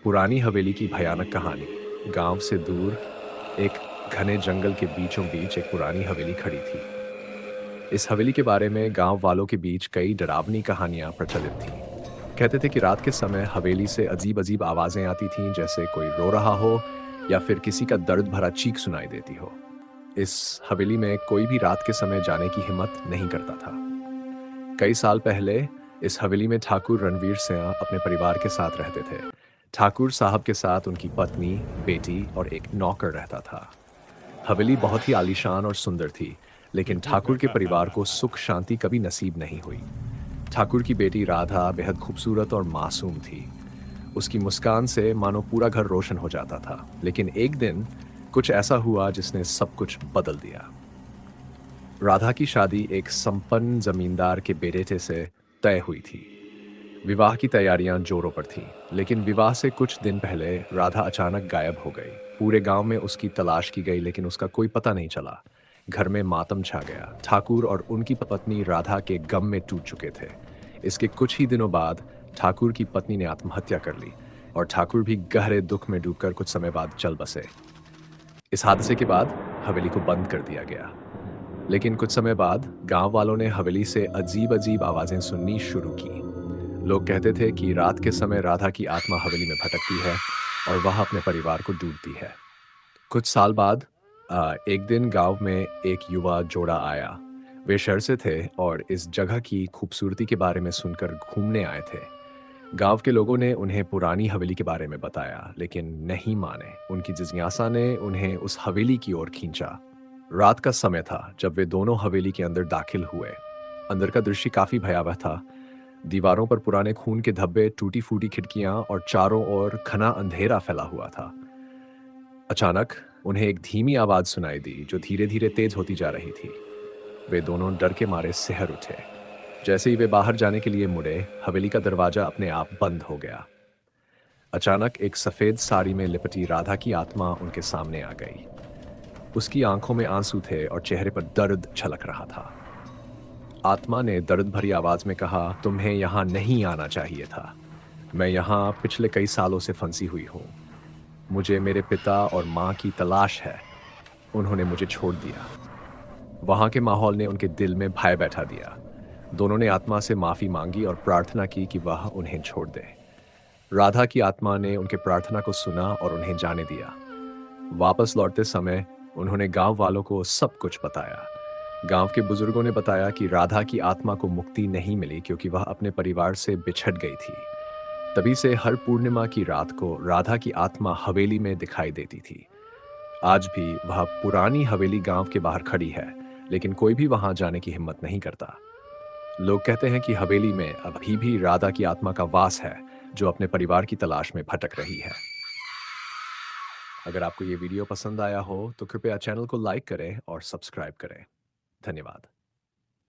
पुरानी हवेली की भयानक कहानी। गांव से दूर एक घने जंगल के बीचों बीच एक पुरानी हवेली खड़ी थी। इस हवेली के बारे में गांव वालों के बीच कई डरावनी कहानियां प्रचलित थीं। कहते थे कि रात के समय हवेली से अजीब अजीब आवाजें आती थीं, जैसे कोई रो रहा हो या फिर किसी का दर्द भरा चीख सुनाई देती हो। इस हवेली में कोई भी रात के समय जाने की हिम्मत नहीं करता था। कई साल पहले इस हवेली में ठाकुर रणवीर सिंह अपने परिवार के साथ रहते थे। ठाकुर साहब के साथ उनकी पत्नी, बेटी और एक नौकर रहता था। हवेली बहुत ही आलीशान और सुंदर थी, लेकिन ठाकुर के परिवार को सुख शांति कभी नसीब नहीं हुई। ठाकुर की बेटी राधा बेहद खूबसूरत और मासूम थी। उसकी मुस्कान से मानो पूरा घर रोशन हो जाता था। लेकिन एक दिन कुछ ऐसा हुआ जिसने सब कुछ बदल दिया। राधा की शादी एक संपन्न जमींदार के बेटे से तय हुई थी। विवाह की तैयारियां जोरों पर थीं, लेकिन विवाह से कुछ दिन पहले राधा अचानक गायब हो गई। पूरे गांव में उसकी तलाश की गई, लेकिन उसका कोई पता नहीं चला। घर में मातम छा गया। ठाकुर और उनकी पत्नी राधा के गम में टूट चुके थे। इसके कुछ ही दिनों बाद ठाकुर की पत्नी ने आत्महत्या कर ली और ठाकुर भी गहरे दुख में डूबकर कुछ समय बाद चल बसे। इस हादसे के बाद हवेली को बंद कर दिया गया। लेकिन कुछ समय बाद गांव वालों ने हवेली से अजीब अजीब आवाजें सुननी शुरू की। लोग कहते थे कि रात के समय राधा की आत्मा हवेली में भटकती है और वह अपने परिवार को ढूंढती है। कुछ साल बाद एक दिन गांव में एक युवा जोड़ा आया। वे शहर से थे और इस जगह की खूबसूरती के बारे में सुनकर घूमने आए थे। गांव के लोगों ने उन्हें पुरानी हवेली के बारे में बताया, लेकिन नहीं माने। उनकी जिज्ञासा ने उन्हें उस हवेली की ओर खींचा। रात का समय था जब वे दोनों हवेली के अंदर दाखिल हुए। अंदर का दृश्य काफी भयावह था। दीवारों पर पुराने खून के धब्बे, टूटी फूटी खिड़कियां और चारों ओर घना अंधेरा फैला हुआ था। अचानक उन्हें एक धीमी आवाज सुनाई दी जो धीरे धीरे तेज होती जा रही थी। वे दोनों डर के मारे सिहर उठे। जैसे ही वे बाहर जाने के लिए मुड़े, हवेली का दरवाजा अपने आप बंद हो गया। अचानक एक सफेद साड़ी में लिपटी राधा की आत्मा उनके सामने आ गई। उसकी आंखों में आंसू थे और चेहरे पर दर्द छलक रहा था। आत्मा ने दर्द भरी आवाज में कहा, तुम्हें यहां नहीं आना चाहिए था। मैं यहां पिछले कई सालों से फंसी हुई हूं। मुझे मेरे पिता और माँ की तलाश है। उन्होंने मुझे छोड़ दिया। वहां के माहौल ने उनके दिल में भय बैठा दिया। दोनों ने आत्मा से माफी मांगी और प्रार्थना की कि वह उन्हें छोड़ दे। राधा की आत्मा ने उनके प्रार्थना को सुना और उन्हें जाने दिया। वापस लौटते समय उन्होंने गांव वालों को सब कुछ बताया। गांव के बुजुर्गों ने बताया कि राधा की आत्मा को मुक्ति नहीं मिली क्योंकि वह अपने परिवार से बिछड़ गई थी। तभी से हर पूर्णिमा की रात को राधा की आत्मा हवेली में दिखाई देती थी। आज भी वह पुरानी हवेली गांव के बाहर खड़ी है, लेकिन कोई भी वहां जाने की हिम्मत नहीं करता। लोग कहते हैं कि हवेली में अभी भी राधा की आत्मा का वास है, जो अपने परिवार की तलाश में भटक रही है। अगर आपको ये वीडियो पसंद आया हो तो कृपया चैनल को लाइक करें और सब्सक्राइब करें। धन्यवाद।